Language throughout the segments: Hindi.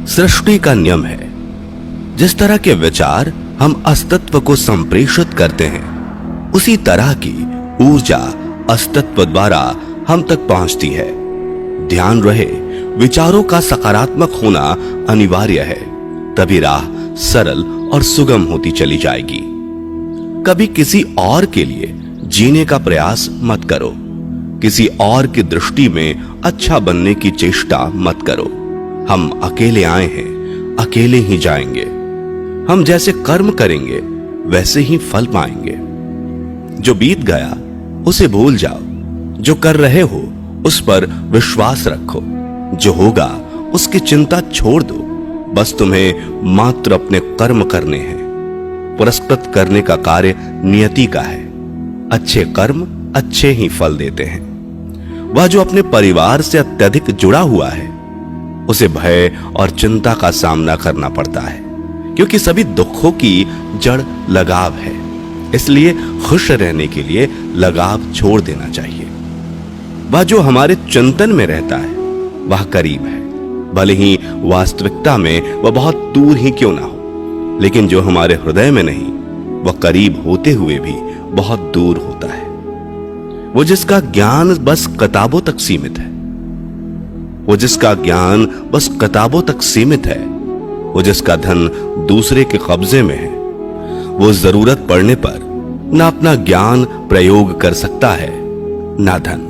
सृष्टि का नियम है। जिस तरह के विचार हम अस्तित्व को संप्रेषित करते हैं, उसी तरह की ऊर्जा अस्तित्व द्वारा हम तक पहुंचती है। ध्यान रहे, विचारों का सकारात्मक होना अनिवार्य है, तभी राह सरल और सुगम होती चली जाएगी। कभी किसी और के लिए जीने का प्रयास मत करो। किसी और की दृष्टि में अच्छा बनने की चेष्टा मत करो। हम अकेले आए हैं, अकेले ही जाएंगे। हम जैसे कर्म करेंगे वैसे ही फल पाएंगे। जो बीत गया उसे भूल जाओ। जो कर रहे हो उस पर विश्वास रखो। जो होगा उसकी चिंता छोड़ दो। बस तुम्हें मात्र अपने कर्म करने हैं। पुरस्कृत करने का कार्य नियति का है। अच्छे कर्म अच्छे ही फल देते हैं। वह जो अपने परिवार से अत्यधिक जुड़ा हुआ है, उसे भय और चिंता का सामना करना पड़ता है, क्योंकि सभी दुखों की जड़ लगाव है। इसलिए खुश रहने के लिए लगाव छोड़ देना चाहिए। वह जो हमारे चिंतन में रहता है वह करीब है, भले ही वास्तविकता में वह बहुत दूर ही क्यों ना हो। लेकिन जो हमारे हृदय में नहीं, वह करीब होते हुए भी बहुत दूर होता है। वो जिसका ज्ञान बस किताबों तक सीमित है, वो जिसका ज्ञान बस किताबों तक सीमित है, वो जिसका धन दूसरे के कब्जे में है, वो जरूरत पड़ने पर ना अपना ज्ञान प्रयोग कर सकता है, ना धन।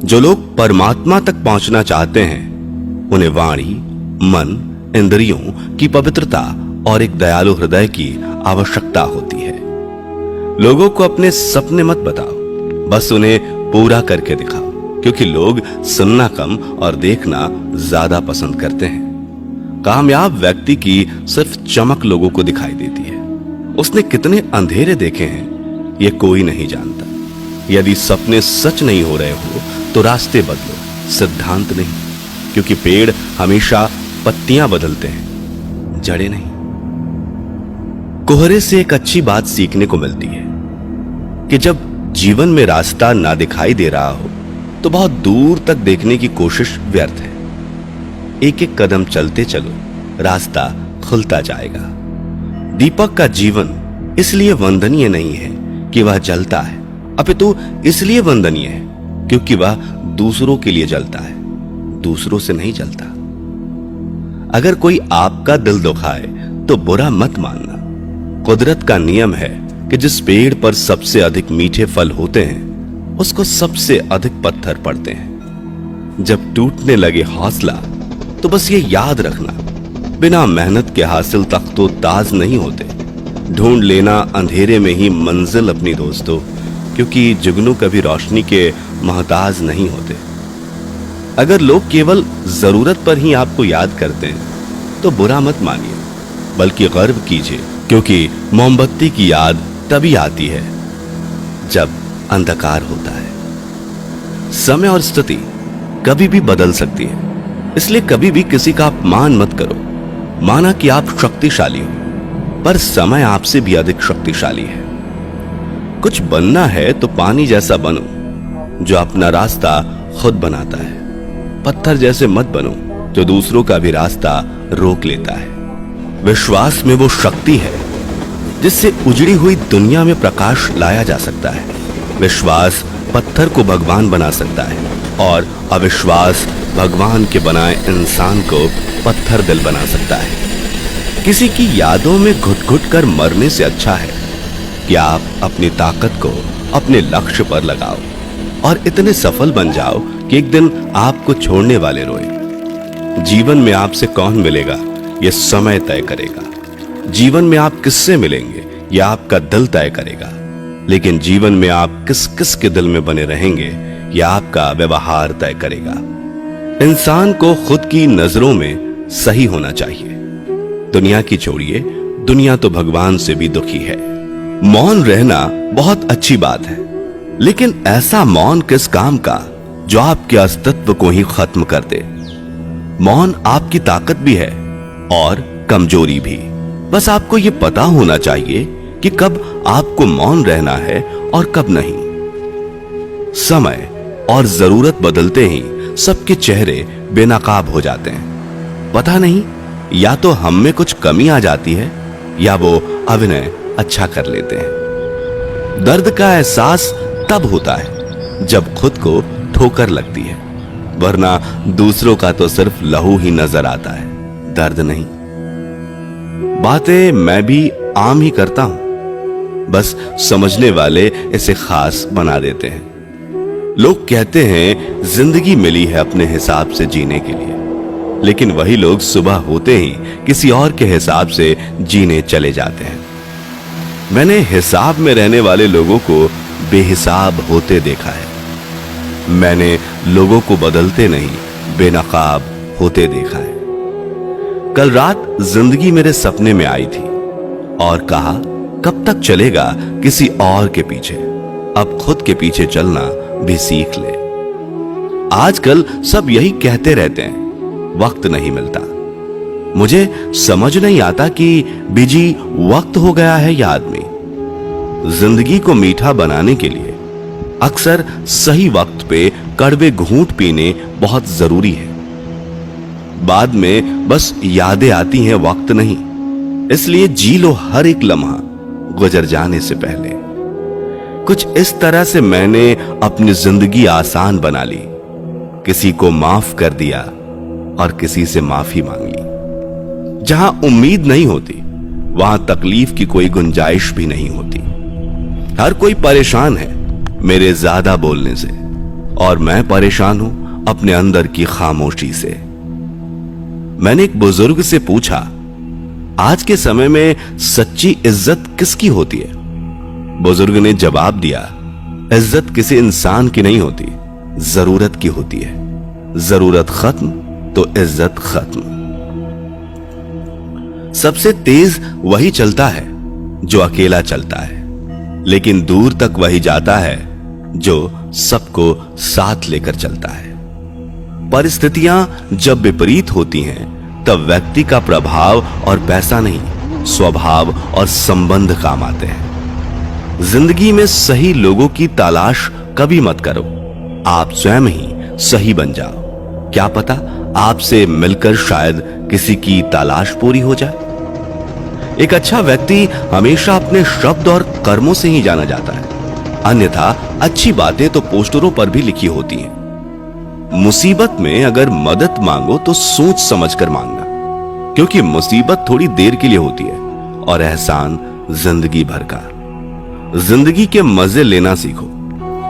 जो लोग परमात्मा तक पहुंचना चाहते हैं, उन्हें वाणी, मन, इंद्रियों की पवित्रता और एक दयालु हृदय की आवश्यकता होती है। लोगों को अपने सपने मत बताओ, बस उन्हें पूरा करके दिखाओ, क्योंकि लोग सुनना कम और देखना ज्यादा पसंद करते हैं। कामयाब व्यक्ति की सिर्फ चमक लोगों को दिखाई देती है। उसने कितने अंधेरे देखे हैं ये कोई नहीं जानता। यदि सपने सच नहीं हो रहे हो तो रास्ते बदलो, सिद्धांत नहीं, क्योंकि पेड़ हमेशा पत्तियां बदलते हैं, जड़ें नहीं। कोहरे से एक अच्छी बात सीखने को मिलती है कि जब जीवन में रास्ता ना दिखाई दे रहा हो तो बहुत दूर तक देखने की कोशिश व्यर्थ है। एक एक कदम चलते चलो, रास्ता खुलता जाएगा। दीपक का जीवन इसलिए वंदनीय नहीं है कि वह जलता है, अपितु इसलिए वंदनीय है क्योंकि वह दूसरों के लिए जलता है, दूसरों से नहीं जलता। अगर कोई आपका दिल दुखाए तो बुरा मत मानना। कुदरत का नियम है कि जिस पेड़ पर सबसे अधिक मीठे फल होते हैं, उसको सबसे अधिक पत्थर पड़ते हैं। जब टूटने लगे हौसला तो बस ये याद रखना, बिना मेहनत के हासिल तख्तो ताज नहीं होते। ढूंढ लेना अंधेरे में ही मंजिल अपनी दोस्तों, क्योंकि जुगनू कभी रोशनी के मोहताज नहीं होते। अगर लोग केवल जरूरत पर ही आपको याद करते हैं तो बुरा मत मानिए, बल्कि गर्व कीजिए, क्योंकि मोमबत्ती की याद तभी आती है जब अंधकार होता है। समय और स्थिति कभी भी बदल सकती है, इसलिए कभी भी किसी का अपमान मत करो। माना कि आप शक्तिशाली हो, पर समय आपसे भी अधिक शक्तिशाली है। कुछ बनना है तो पानी जैसा बनो, जो अपना रास्ता खुद बनाता है। पत्थर जैसे मत बनो जो दूसरों का भी रास्ता रोक लेता है। विश्वास में वो शक्ति है जिससे उजड़ी हुई दुनिया में प्रकाश लाया जा सकता है। विश्वास पत्थर को भगवान बना सकता है और अविश्वास भगवान के बनाए इंसान को पत्थर दिल बना सकता है। किसी की यादों में घुट घुट कर मरने से अच्छा है कि आप अपनी ताकत को अपने लक्ष्य पर लगाओ और इतने सफल बन जाओ कि एक दिन आपको छोड़ने वाले रोए। जीवन में आपसे कौन मिलेगा यह समय तय करेगा। जीवन में आप किससे मिलेंगे यह आपका दिल तय करेगा। लेकिन जीवन में आप किस किस के दिल में बने रहेंगे यह आपका व्यवहार तय करेगा। इंसान को खुद की नजरों में सही होना चाहिए। दुनिया की छोड़िए, दुनिया तो भगवान से भी दुखी है। मौन रहना बहुत अच्छी बात है, लेकिन ऐसा मौन किस काम का जो आपके अस्तित्व को ही खत्म कर दे। मौन आपकी ताकत भी है और कमजोरी भी। बस आपको यह पता होना चाहिए कि कब आपको मौन रहना है और कब नहीं। समय और जरूरत बदलते ही सबके चेहरे बेनकाब हो जाते हैं। पता नहीं, या तो हम में कुछ कमी आ जाती है या वो अभिनय अच्छा कर लेते हैं। दर्द का एहसास तब होता है जब खुद को ठोकर लगती है, वरना दूसरों का तो सिर्फ लहू ही नजर आता है, दर्द नहीं। बातें मैं भी आम ही करता हूं, बस समझने वाले इसे खास बना देते हैं। लोग कहते हैं जिंदगी मिली है अपने हिसाब से जीने के लिए, लेकिन वही लोग सुबह होते ही किसी और के हिसाब से जीने चले जाते हैं। मैंने हिसाब में रहने वाले लोगों को बेहिसाब होते देखा है। मैंने लोगों को बदलते नहीं, बेनकाब होते देखा है। कल रात जिंदगी मेरे सपने में आई थी और कहा, कब तक चलेगा किसी और के पीछे, अब खुद के पीछे चलना भी सीख ले। आजकल सब यही कहते रहते हैं, वक्त नहीं मिलता। मुझे समझ नहीं आता कि बिजी वक्त हो गया है या आदमी। जिंदगी को मीठा बनाने के लिए अक्सर सही वक्त पे कड़वे घूंट पीने बहुत जरूरी है। बाद में बस यादें आती हैं, वक्त नहीं। इसलिए जी लो हर एक लम्हा गुजर जाने से पहले। कुछ इस तरह से मैंने अपनी जिंदगी आसान बना ली। किसी को माफ कर दिया और किसी से माफी मांग ली। जहां उम्मीद नहीं होती वहां तकलीफ की कोई गुंजाइश भी नहीं होती। हर कोई परेशान है मेरे ज्यादा बोलने से, और मैं परेशान हूं अपने अंदर की खामोशी से। मैंने एक बुजुर्ग से पूछा, आज के समय में सच्ची इज्जत किसकी होती है? बुजुर्ग ने जवाब दिया, इज्जत किसी इंसान की नहीं होती, जरूरत की होती है। जरूरत खत्म तो इज्जत खत्म। सबसे तेज वही चलता है जो अकेला चलता है, लेकिन दूर तक वही जाता है जो सबको साथ लेकर चलता है। परिस्थितियां जब विपरीत होती हैं तब व्यक्ति का प्रभाव और पैसा नहीं, स्वभाव और संबंध काम आते हैं। जिंदगी में सही लोगों की तलाश कभी मत करो, आप स्वयं ही सही बन जाओ। क्या पता आपसे मिलकर शायद किसी की तलाश पूरी हो जाए। एक अच्छा व्यक्ति हमेशा अपने शब्द और कर्मों से ही जाना जाता है, अन्यथा अच्छी बातें तो पोस्टरों पर भी लिखी होती हैं। मुसीबत में अगर मदद मांगो तो सोच समझकर मांगना, क्योंकि मुसीबत थोड़ी देर के लिए होती है और एहसान जिंदगी भर का। जिंदगी के मजे लेना सीखो,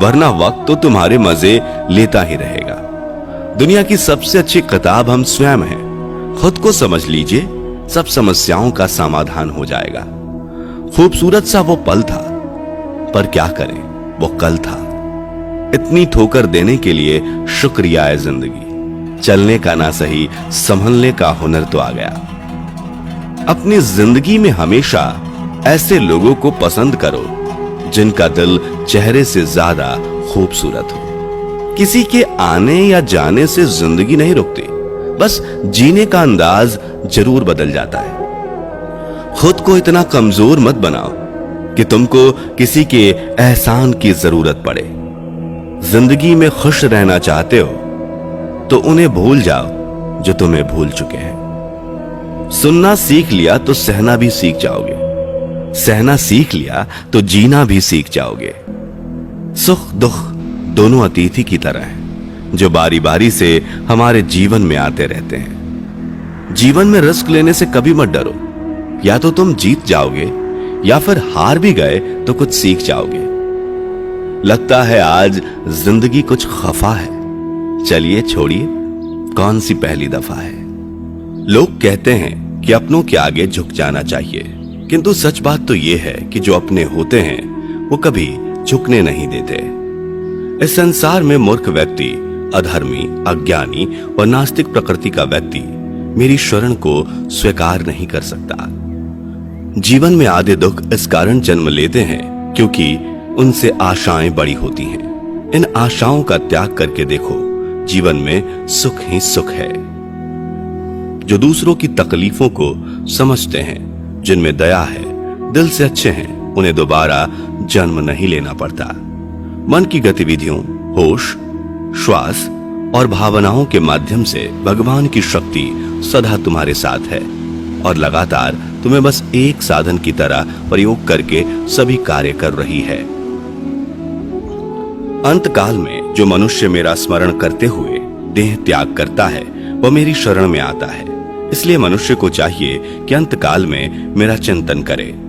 वरना वक्त तो तुम्हारे मजे लेता ही रहेगा। दुनिया की सबसे अच्छी किताब हम स्वयं हैं। खुद को समझ लीजिए, सब समस्याओं का समाधान हो जाएगा। खूबसूरत सा वो पल था, पर क्या करें, वो कल था। इतनी ठोकर देने के लिए शुक्रिया है जिंदगी। चलने का ना सही, संभलने का हुनर तो आ गया। अपनी जिंदगी में हमेशा ऐसे लोगों को पसंद करो जिनका दिल चेहरे से ज्यादा खूबसूरत हो। किसी के आने या जाने से जिंदगी नहीं रुकती, बस जीने का अंदाज जरूर बदल जाता है। खुद को इतना कमजोर मत बनाओ कि तुमको किसी के एहसान की जरूरत पड़े। जिंदगी में खुश रहना चाहते हो तो उन्हें भूल जाओ जो तुम्हें भूल चुके हैं। सुनना सीख लिया तो सहना भी सीख जाओगे, सहना सीख लिया तो जीना भी सीख जाओगे। सुख दुख दोनों अतिथि की तरह हैं, जो बारी बारी से हमारे जीवन में आते रहते हैं। जीवन में रिस्क लेने से कभी मत डरो, या तो तुम जीत जाओगे या फिर हार भी गए तो कुछ सीख जाओगे। लगता है आज जिंदगी कुछ खफा है, चलिए छोड़िए, कौन सी पहली दफा है। लोग कहते हैं कि अपनों के आगे झुक जाना चाहिए, किंतु सच बात तो यह है कि जो अपने होते हैं वो कभी झुकने नहीं देते। इस संसार में मूर्ख व्यक्ति, अधर्मी, अज्ञानी और नास्तिक प्रकृति का व्यक्ति मेरी शरण को स्वीकार नहीं कर सकता। जीवन में आधे दुख इस कारण जन्म लेते हैं क्योंकि उनसे आशाएं बड़ी होती हैं। इन आशाओं का त्याग करके देखो, जीवन में सुख ही सुख है। जो दूसरों की तकलीफों को समझते हैं, जिनमें दया है, दिल से अच्छे हैं, उन्हें दोबारा जन्म नहीं लेना पड़ता। मन की गतिविधियों, होश, श्वास और भावनाओं के माध्यम से भगवान की शक्ति सदा तुम्हारे साथ है और लगातार तुम्हें बस एक साधन की तरह प्रयोग करके सभी कार्य कर रही है। अंत काल में जो मनुष्य मेरा स्मरण करते हुए देह त्याग करता है वह मेरी शरण में आता है। इसलिए मनुष्य को चाहिए कि अंत काल में मेरा चिंतन करे।